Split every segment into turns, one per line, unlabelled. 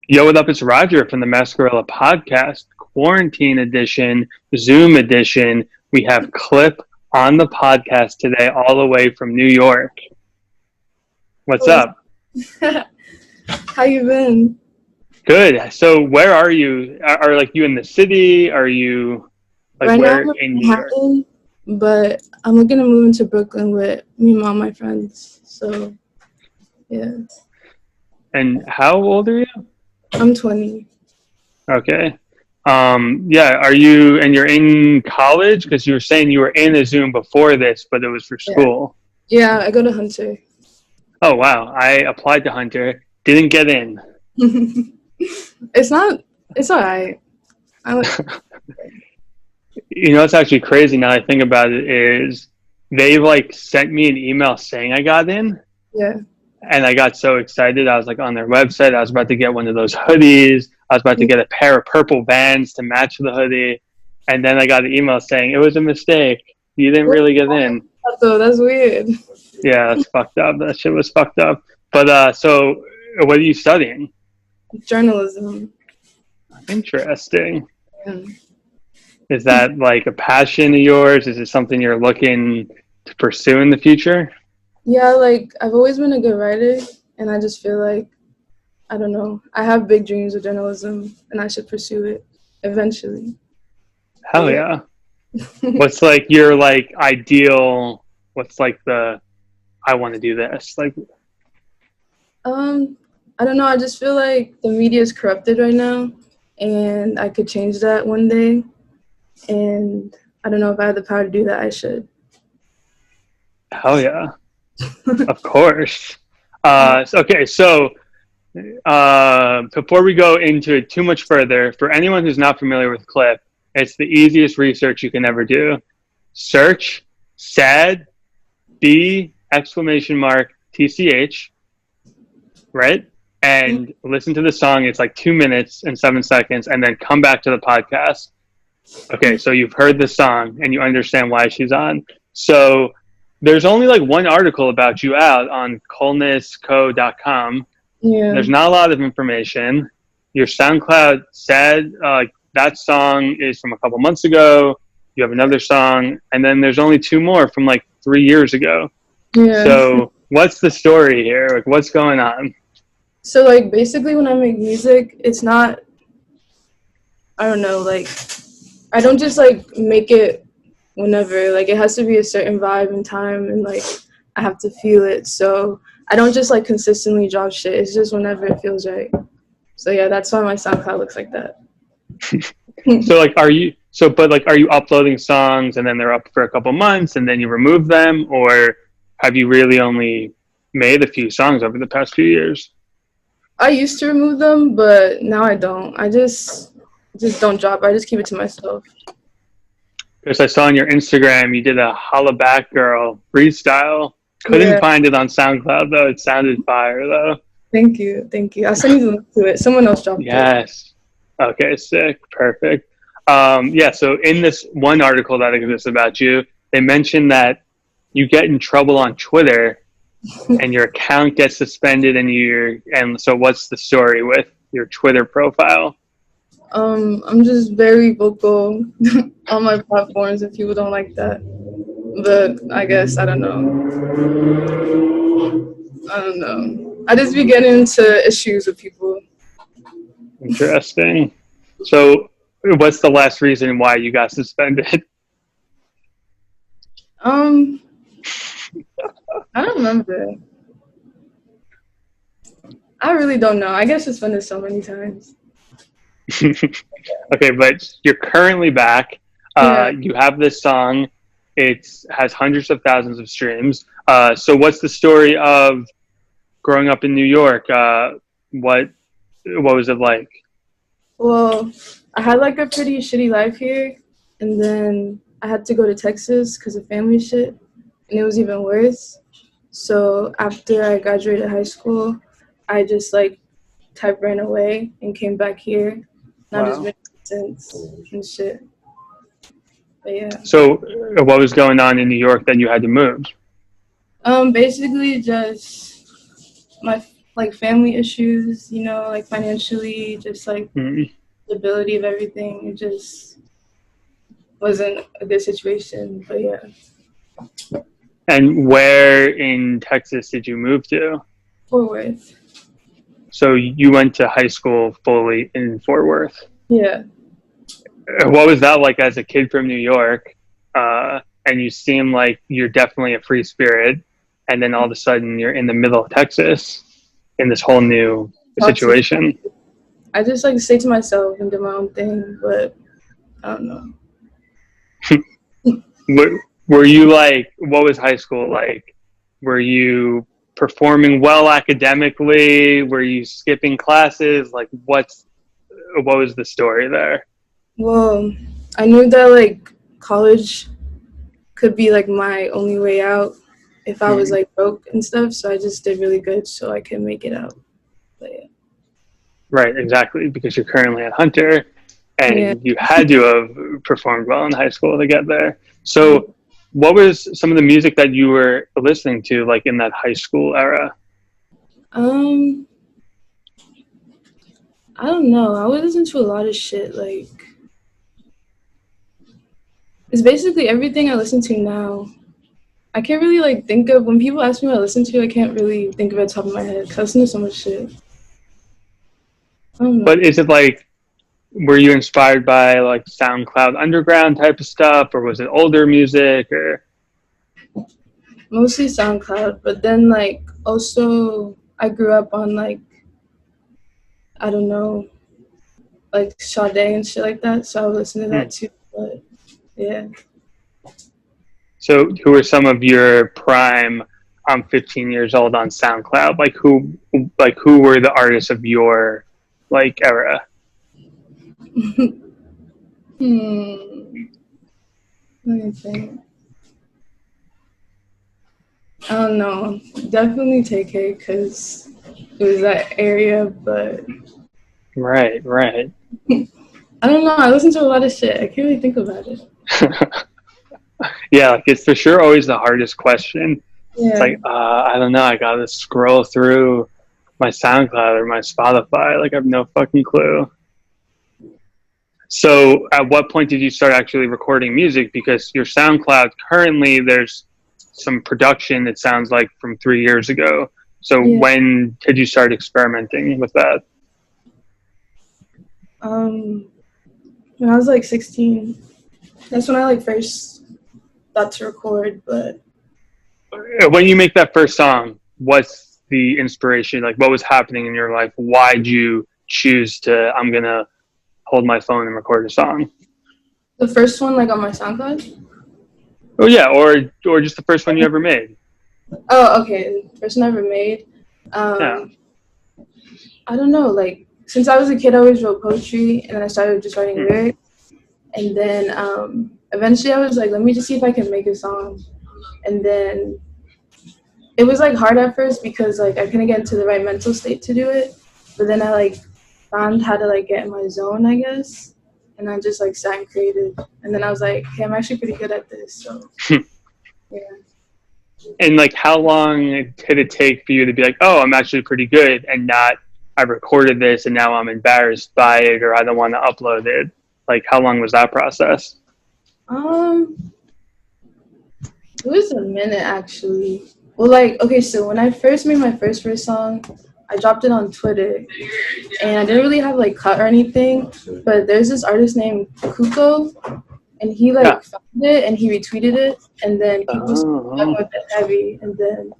Yo, what up? It's Roger from the Mascarella podcast, quarantine edition, Zoom edition. We have Clip on the podcast today, all the way from New York. What's
Oh,
up?
how you been?
Good. So, where are you? Are like you in the city? Are you like
Right now
where
I'm
in
in
New York?
Manhattan, but I'm looking to move into Brooklyn with me and all my friends. So, yeah.
And how old are you?
I'm 20.
Okay. Yeah. Are you and you're in college? Because you were saying you were in a Zoom before this, but it was for
Yeah.
school.
Yeah, I go to Hunter.
Oh wow! I applied to Hunter, didn't get in.
It's not, it's all right. I like,
You know, it's actually crazy now I think about it is they like sent me an email saying I got in
yeah.
and I got so excited. I was like on their website. I was about to get one of those hoodies. I was about to get a pair of purple Vans to match the hoodie. And then I got an email saying it was a mistake. You didn't really get in.
So that's weird.
Yeah, that's fucked up. That shit was fucked up. But so what are you studying?
Journalism.
Interesting.
Yeah.
Is that like a passion of yours? Is it something you're looking to pursue in the future?
Yeah, like I've always been a good writer, and I just feel like, I don't know, I have big dreams of journalism, and I should pursue it eventually. But
Hell yeah. What's like your like ideal, what's like the I want to do this? Like
Um, I don't know. I just feel like the media is corrupted right now, and I could change that one day. And I don't know if I have the power to do that. I should.
hell yeah. Of course. Okay, so before we go into it too much further, for anyone who's not familiar with Clip, it's the easiest research you can ever do. Search sad B exclamation mark TCH, right? And listen to the song. It's like 2 minutes and 7 seconds, and then come back to the podcast. Okay, so you've heard the song and you understand why she's on. So there's only like one article about you out on colnessco.com.
Yeah.
There's not a lot of information. Your SoundCloud said that song is from a couple months ago. You have another song, and then there's only two more from like 3 years ago.
Yeah.
So what's the story here? Like, what's going on?
So like basically, when I make music, it's not. I don't know. Like, I don't just like make it whenever. Like, it has to be a certain vibe and time, and like I have to feel it. So I don't just like consistently drop shit. It's just whenever it feels right. So yeah, that's why my SoundCloud looks like that.
So like, are you uploading songs and then they're up for a couple months and then you remove them, or have you really only made a few songs over the past few years?
I used to remove them, but now I don't. I just don't drop. I just keep it to myself.
Because I saw on your Instagram you did a Holla Back Girl freestyle. Couldn't
Yeah.
find it on SoundCloud though. It sounded fire though.
Thank you. I'll send you the link to it. Someone else dropped it.
Yes. Okay, sick. Perfect. Yeah, so in this one article that exists about you, they mentioned that you get in trouble on Twitter and your account gets suspended and so what's the story with your Twitter profile?
I'm just very vocal on my platforms if people don't like that. But I guess I don't know. I just be getting into issues with people.
Interesting. So what's the last reason why you got suspended?
I don't remember. I really don't know. I get suspended so many times.
Okay, but you're currently back.
Yeah.
You have this song. It has hundreds of thousands of streams. So what's the story of growing up in New York? What was it like?
Well, I had like a pretty shitty life here, and then I had to go to Texas because of family shit, and it was even worse. So after I graduated high school, I just like type ran away and came back here. And I've just
Wow.
been since and shit. But yeah.
So what was going on in New York that you had to move?
Basically just my like family issues, you know, like financially, just like
Mm.
stability of everything. It just wasn't a good situation, but yeah.
And where in Texas did you move to?
Fort Worth.
So you went to high school fully in Fort Worth.
Yeah.
What was that like as a kid from New York? And you seem like you're definitely a free spirit, and then all of a sudden you're in the middle of Texas in this whole new situation.
I just like stay to myself and do my own thing, but I don't know.
Were you like, what was high school like? Were you performing well academically? Were you skipping classes? Like, what was the story there?
Well, I knew that like college could be like my only way out if I was like broke and stuff, so I just did really good so I could make it out. But yeah.
Right, exactly, because you're currently at Hunter, and you had to have performed well in high school to get there. So what was some of the music that you were listening to like in that high school era?
I don't know. I would listen to a lot of shit. Like, it's basically everything I listen to now. I can't really like think of, when people ask me what I listen to, I can't really think of it at the top of my head because I listen to so much shit. I don't know.
But is it like, were you inspired by like SoundCloud Underground type of stuff, or was it older music, or?
Mostly SoundCloud, but then like also I grew up on like, I don't know, like Sade and shit like that, so I would listen to that too. But yeah.
So who were some of your prime? I'm 15 years old on SoundCloud. Like who were the artists of your like era?
Let me think. I don't know. Definitely TK because it was that area, but
Right.
I don't know. I listen to a lot of shit. I can't really think about it.
Yeah, like it's for sure always the hardest question.
Yeah.
It's like, I don't know. I gotta scroll through my SoundCloud or my Spotify. Like I have no fucking clue. So at what point did you start actually recording music? Because your SoundCloud currently, there's some production, it sounds like, from 3 years ago. So when did you start experimenting with that?
When I was like 16. That's when I like first thought to record, but
when you make that first song, what's the inspiration? Like what was happening in your life? Why'd you choose to, I'm gonna hold my phone and record a song?
The first one, like on my SoundCloud?
Oh yeah, or just the first one you ever made.
Oh, okay. First one I ever made.
Yeah.
I don't know, like since I was a kid I always wrote poetry and then I started just writing lyrics. And then eventually I was like, let me just see if I can make a song. And then it was like hard at first because like I couldn't get into the right mental state to do it. But then I like found how to like get in my zone, I guess. And I just like sat and created. And then I was like, hey, I'm actually pretty good at this. So yeah.
And like how long did it take for you to be like, oh, I'm actually pretty good, and not I recorded this and now I'm embarrassed by it, or I don't want to upload it? Like how long was that process?
It was a minute actually. Well, like, okay, so when I first made my first song, I dropped it on Twitter, and I didn't really have like cut or anything, but there's this artist named Kuko, and he like found it and he retweeted it, and then people went with it heavy, and then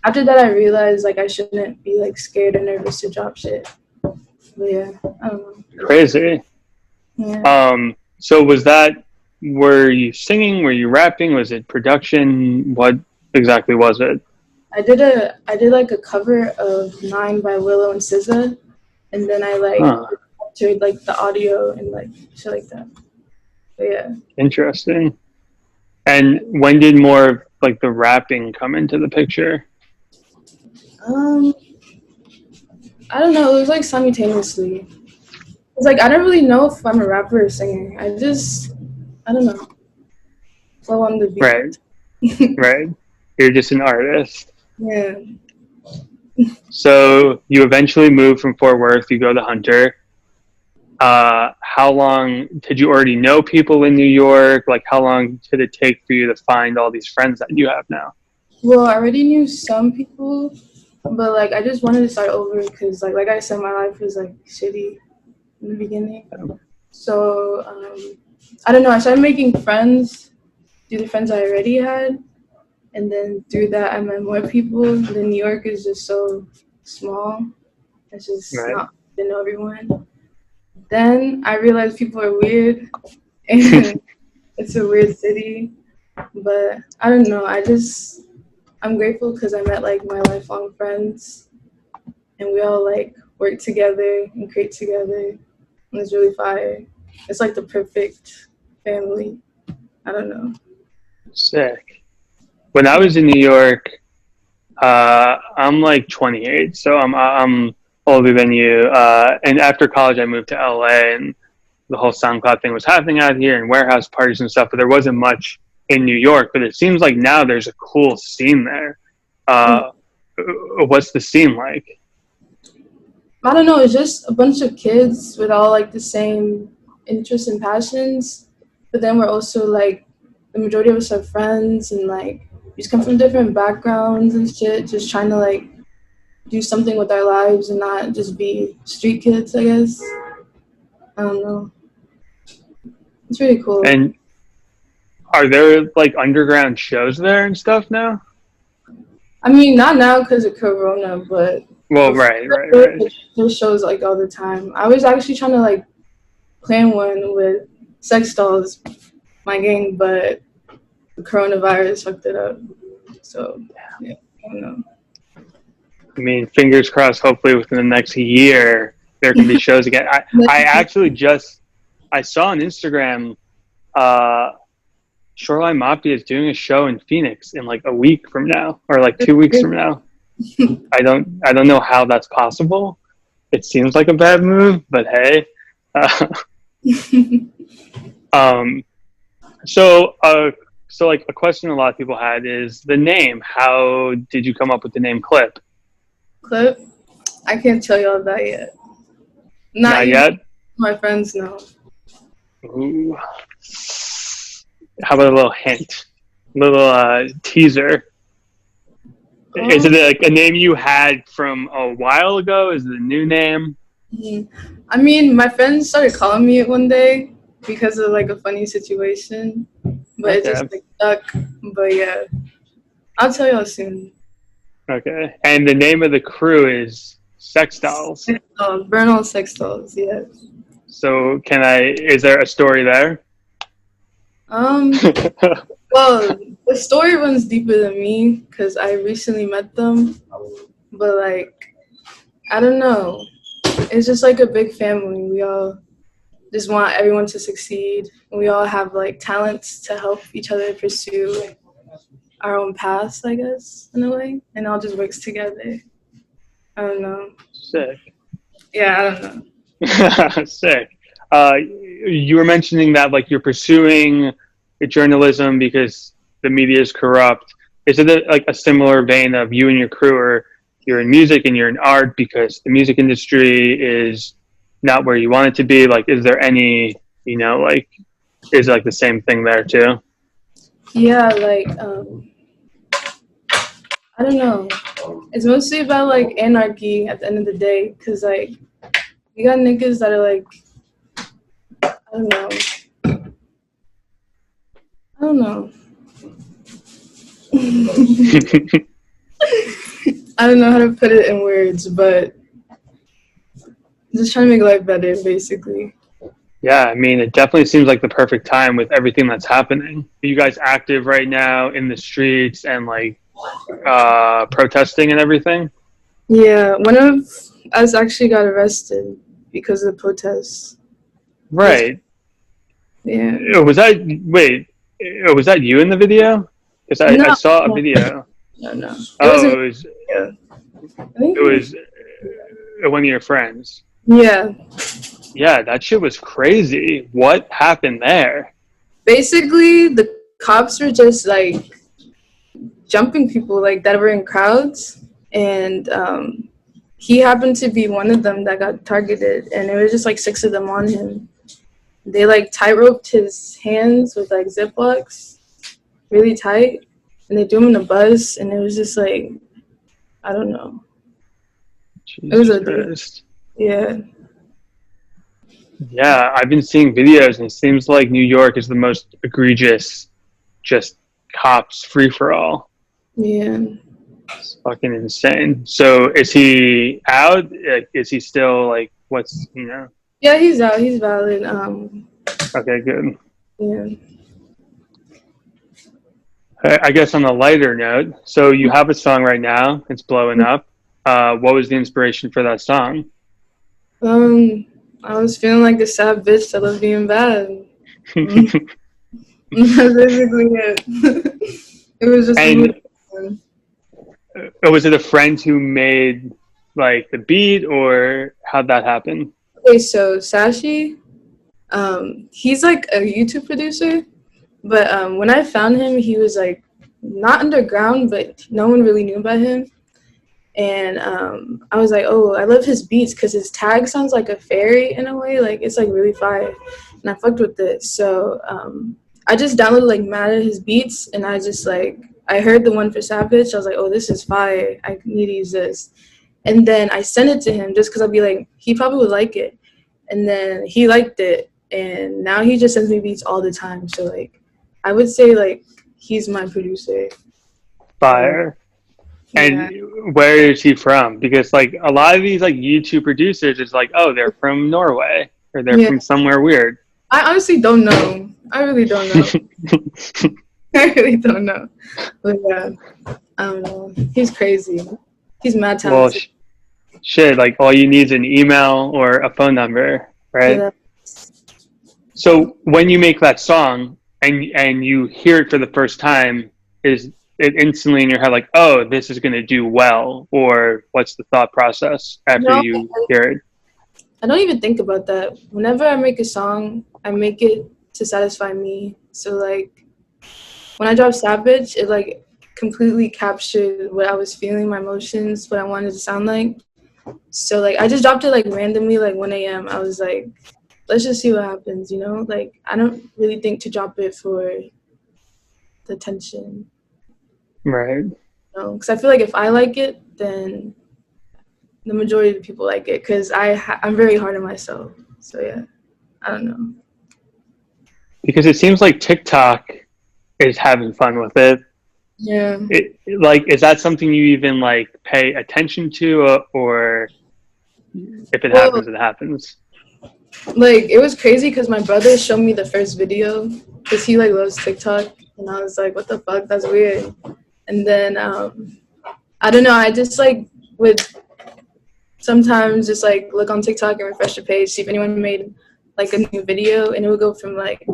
after that I realized like I shouldn't be like scared or nervous to drop shit. But yeah, I don't know.
Crazy.
Yeah.
So were you singing? Were you rapping? Was it production? What exactly was it?
I did like a cover of 9 by Willow and SZA, and then I like altered like the audio and like shit like that. But yeah.
Interesting. And when did more of like the rapping come into the picture?
I don't know. It was like simultaneously. It's like I don't really know if I'm a rapper or singer. I don't know. Flow on the beat.
Right. Right. You're just an artist.
Yeah.
So you eventually move from Fort Worth. You go to Hunter. How long did you already know people in New York? Like, how long did it take for you to find all these friends that you have now?
Well, I already knew some people, but like I just wanted to start over because like I said, my life was like shitty in the beginning. So I don't know. I started making friends through the friends I already had, and then through that I met more people. And then New York is just so small. It's just
Right.
not to know everyone. Then I realized people are weird, and it's a weird city. But I don't know. I'm grateful because I met like my lifelong friends, and we all like work together and create together. And it's really fire. It's like the perfect family. I don't know.
Sick. When I was in New York, I'm like 28, so I'm older than you. And after college, I moved to LA, and the whole SoundCloud thing was happening out here, and warehouse parties and stuff. But there wasn't much in New York. But it seems like now there's a cool scene there. Uh, what's the scene like?
I don't know. It's just a bunch of kids with all like the same interests and passions. But then we're also like the majority of us are friends, and like we just come from different backgrounds and shit. Just trying to like do something with our lives and not just be street kids, I guess. I don't know. It's really cool.
And are there like underground shows there and stuff now?
I mean, not now because of Corona, but
Well,
before,
right.
there's shows like all the time. I was actually trying to like plan one with Sex Dolls, my gang, but the coronavirus fucked it up. So, yeah, I don't know.
I mean, fingers crossed. Hopefully, within the next year, there can be shows again. I actually just I saw on Instagram, Shoreline Mafia is doing a show in Phoenix in like a week from now, or like 2 weeks from now. I don't know how that's possible. It seems like a bad move, but hey. Uh, um, so, so like a question a lot of people had is the name. How did you come up with the name Clip?
Clip? I can't tell y'all that yet.
Not
Even
yet.
my friends know.
Ooh. How about a little hint, a little teaser? Is it like a name you had from a while ago? Is it a new name?
I mean, my friends started calling me it one day because of like a funny situation, but it just like stuck. But yeah, I'll tell y'all soon.
Okay. And the name of the crew is Sex Dolls.
Bernal Sex Dolls, yeah.
So is there a story there?
Well, the story runs deeper than me because I recently met them, but like, I don't know. It's just like a big family. We all just want everyone to succeed. We all have like talents to help each other pursue our own paths, I guess, in a way, and it all just works together. I don't know.
Sick.
Yeah, I don't know.
Sick. You were mentioning that like you're pursuing journalism because the media is corrupt. Is it like a similar vein of you and your crew, or you're in music and you're in art because the music industry is not where you want it to be? Like, is there any, like, is it like the same thing there too?
Yeah, like I don't know. It's mostly about like anarchy at the end of the day, cause like you got niggas that are like, I don't know. I don't know. I don't know how to put it in words, but just trying to make life better, basically.
Yeah, I mean, it definitely seems like the perfect time with everything that's happening. Are you guys active right now in the streets and like protesting and everything?
Yeah, one of us actually got arrested because of the protests.
Right.
Yeah.
Was that you in the video? Because I
No,
saw a video.
no.
Oh, it was
It was
one of your friends.
yeah.
Yeah, that shit was crazy. What happened there?
Basically, the cops were just like jumping people like that were in crowds, and he happened to be one of them that got targeted, and it was just like 6 of them on him. They like tight-roped his hands with like Ziplocs really tight, and they threw him in a bus, and it was just like, I don't know.
Jesus
It was a
Christ.
yeah.
Yeah, I've been seeing videos, and it seems like New York is the most egregious, just cops free for all.
Yeah.
It's fucking insane. So is he out? Like, is he still like, what's, you know?
Yeah, he's out. He's valid.
Okay, good.
Yeah.
I guess on a lighter note, so you have a song right now, it's blowing up. What was the inspiration for that song?
I was feeling like a sad bitch that was being bad. That's basically it. It was just
And was it a friend who made like the beat, or how'd that happen?
okay, so Sashi, he's like a YouTube producer, but when I found him, he was like not underground, but no one really knew about him. And I was like, oh, I love his beats because his tag sounds like a fairy in a way. Like, it's like really fire. And I fucked with it. So I just downloaded like mad of his beats, and I just like, I heard the one for Savage. I was like, oh, this is fire. I need to use this. And then I sent it to him just because I'd be like, he probably would like it. And then he liked it. And now he just sends me beats all the time. So like, I would say like, he's my producer.
Fire. And where is he from? Because like a lot of these like YouTube producers is like, oh, they're from Norway, or they're from somewhere weird.
I honestly don't know. I really don't know. I really don't know. But yeah, I don't know. He's crazy. He's mad talented.
Well, shit, like all you need is an email or a phone number, right?
Yeah.
So when you make that song and you hear it for the first time, is it instantly in your head like, oh, this is going to do well? Or what's the thought process after you hear it?
I don't even think about that. Whenever I make a song, I make it to satisfy me. So like when I dropped Savage, it like completely captured what I was feeling, my emotions, what I wanted to sound like. So like I just dropped it like randomly, like 1 a.m. I was like, let's just see what happens, you know? Like I don't really think to drop it for the attention.
Right.
No, because I feel like if I like it, then the majority of the people like it, because I'm very hard on myself. So yeah, I don't know.
Because it seems like TikTok is having fun with it.
Yeah.
Like, is that something you even like pay attention to, or if it happens, it happens?
Like it was crazy because my brother showed me the first video because he like loves TikTok, and I was like, what the fuck, that's weird. And then I don't know, I just like would sometimes just like look on TikTok and refresh the page, see if anyone made like a new video, and it would go from like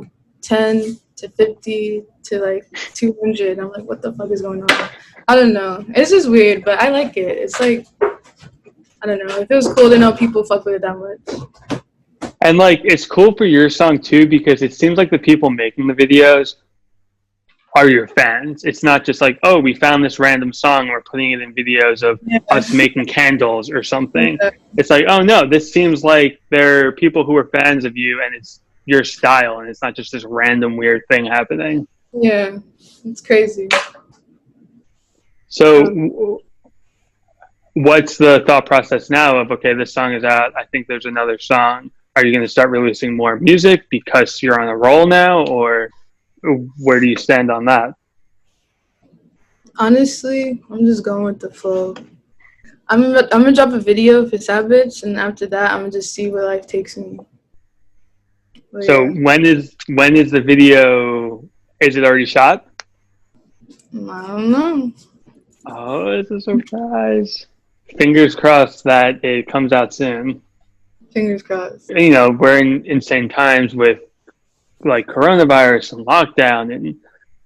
10 to 50 to like 200. I'm like, what the fuck is going on? I don't know. It's just weird, but I like it. It's like, I don't know. It feels cool to know people fuck with it that much.
And like, it's cool for your song too, because it seems like the people making the videos are your fans. It's not just like, oh, we found this random song, we're putting it in videos of us making candles or something. Yeah. It's like, oh no, this seems like they're people who are fans of you, and it's your style, and it's not just this random weird thing happening.
Yeah, it's crazy.
So what's the thought process now of, okay, this song is out, I think there's another song. Are you going to start releasing more music because you're on a roll now, or where do you stand on that?
Honestly, I'm just going with the flow. I'm gonna drop a video for Savage, and after that, I'm gonna just see where life takes me. But
so yeah. when is the video? Is it already shot?
I don't know.
Oh, it's a surprise. Fingers crossed that it comes out soon.
Fingers crossed.
You know, we're in insane times with like coronavirus and lockdown and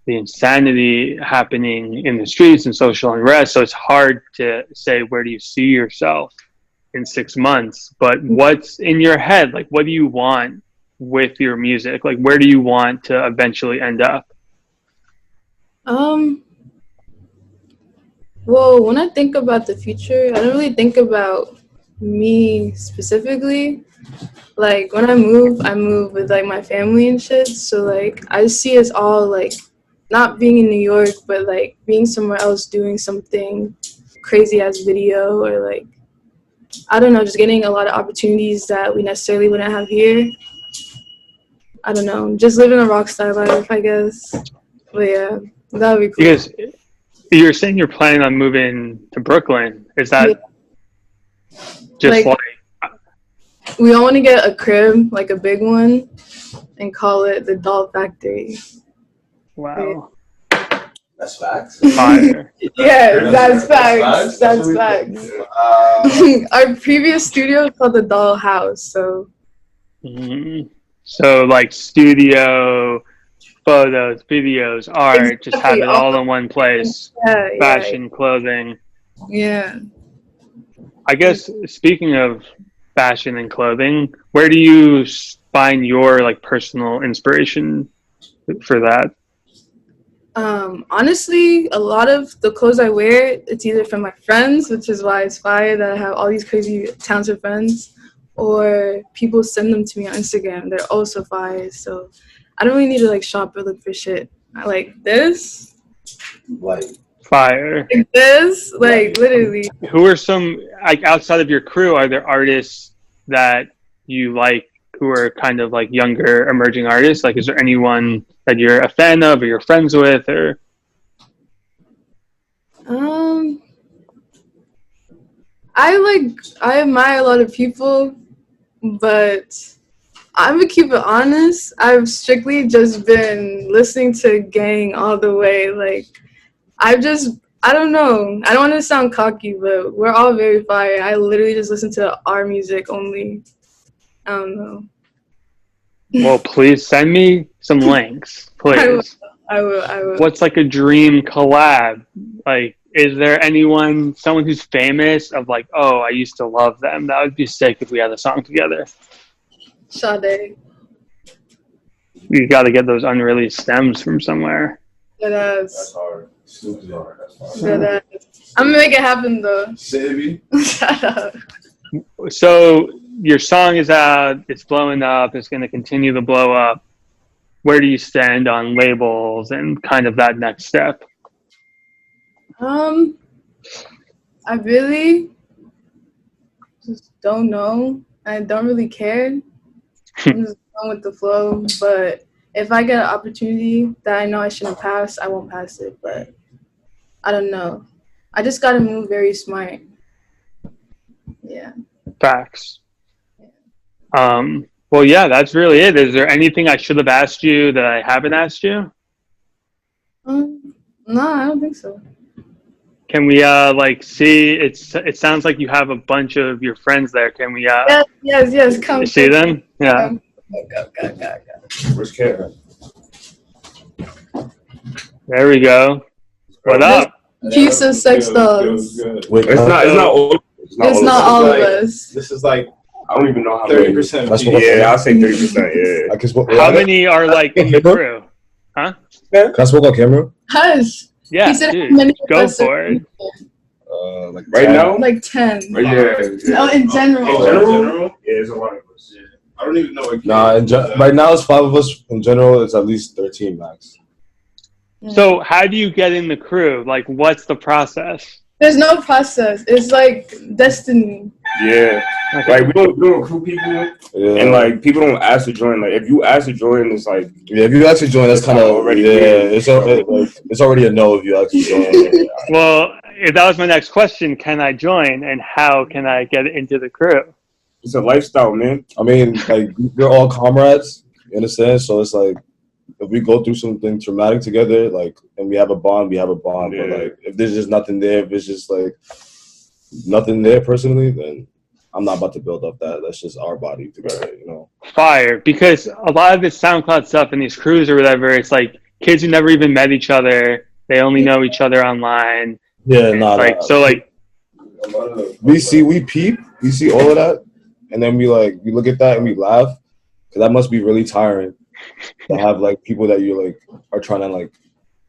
the insanity happening in the streets and social unrest. So it's hard to say, where do you see yourself in 6 months? But what's in your head? Like, what do you want with your music? Like, where do you want to eventually end up?
Well, when I think about the future, I don't really think about me specifically. Like when I move with like my family and shit. So like I see us all like not being in New York, but like being somewhere else doing something crazy as video or like I don't know, just getting a lot of opportunities that we necessarily wouldn't have here. I don't know, just living a rock star life, I guess. But yeah, that would be cool.
Because you're saying you're planning on moving to Brooklyn. Is
Yeah.
that just like
We all want to get a crib, like a big one, and call it the Doll Factory.
wow?
That's facts.
Fire.
Yeah, that's facts. That's facts. Our previous studio was called the Doll House, so
Mhm. So like studio, photos, videos, art, just have
Exactly,
it all in one place.
yeah,
Fashion, clothing.
yeah.
I guess speaking of fashion and clothing, where do you find your like personal inspiration for that?
Honestly, a lot of the clothes I wear, it's either from my friends, which is why it's fire that I have all these crazy talented friends, or people send them to me on Instagram. They're also fire, so I don't really need to like shop or look for shit. I like this,
Like,
Fire.
like this, like literally.
Who are some like outside of your crew? Are there artists that you like who are kind of like younger emerging artists? Like, is there anyone that you're a fan of or you're friends with? Or
Um, I admire a lot of people, but I'm gonna keep it honest. I've strictly just been listening to Gang all the way. Like, I don't know. I don't want to sound cocky, but we're all very fire. I literally just listen to our music only. I don't know.
well, please send me some links, please.
I will.
What's like a dream collab? Like, is there someone who's famous of like, oh, I used to love them. That would be sick if we had a song together.
Sade.
You got to get those unreleased stems from somewhere.
that's
Deadass.
hard. Stupid hard. That's hard.
Deadass. I'm gonna make it happen though.
Savvy.
Shut up.
So your song is out, it's blowing up, it's going to continue to blow up. Where do you stand on labels and kind of that next step?
I really just don't know. I don't really care. I'm just going with the flow. But if I get an opportunity that I know I shouldn't pass, I won't pass it. But I don't know. I just gotta move very smart. Yeah.
Facts. Well, yeah, that's really it. Is there anything I should have asked you that I haven't asked you?
No, I don't think so.
Can we like see? It sounds like you have a bunch of your friends there. Can we
Yes. Come.
see them? Yeah.
Go.
Where's Karen?
There we go. What up?
Piece of sex dolls.
Wait, it's not all.
It's not all of us.
This is like
I don't even know how many.
30%.
That's what, yeah, I'll say 30%. Yeah.
I can smoke.
How many are like in the crew?
Can I smoke on camera?
Hush.
Yeah,
He said
dude,
how many
go
of us
for
are-
it.
Like
Right
10.
now?
Like 10.
Yeah.
No, in general.
In general? Yeah, it's a lot of us.
Yeah. I don't even know what.
Nah, right now it's 5 of us. In general, it's at least 13 max.
So how do you get in the crew? Like, what's the process?
There's no process. It's like destiny.
Yeah. Like, we don't recruit people,
Yeah.
and, like, people don't ask to join. Like, if you ask to join, it's like...
Yeah, if you actually join, that's kind of
already
already, it's already a no if you actually join.
Well, if that was my next question, can I join and how can I get into the crew?
It's a lifestyle, man.
I mean, like, we're all comrades in a sense, so it's like, if we go through something traumatic together, like, and we have a bond, we have a bond.
Yeah.
But, like, if there's just nothing there, if it's just, like, nothing there personally, then I'm not about to build up that. That's just our body together, you know?
Fire. Because a lot of this SoundCloud stuff and these crews or whatever, it's like kids who never even met each other. They only know each other online.
Yeah,
And
nah,
it's like,
nah.
so like,
We see all of that, and then we look at that and we laugh, because that must be really tiring to have like people that you like are trying to like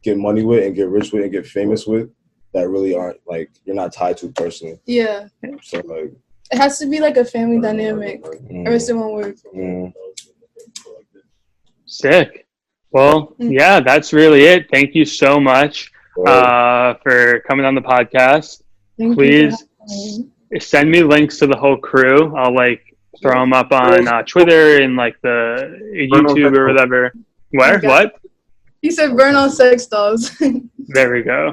get money with and get rich with and get famous with, that really aren't like you're not tied to personally.
Yeah.
So like
it has to be like a family dynamic, or else it won't work.
Sick. Well, yeah, that's really it. Thank you so much for coming on the podcast.
Thank
Please send me links to the whole crew. I'll like throw them up on Twitter and like the YouTube or whatever. Where? What?
He said burn on sex dolls.
There we go.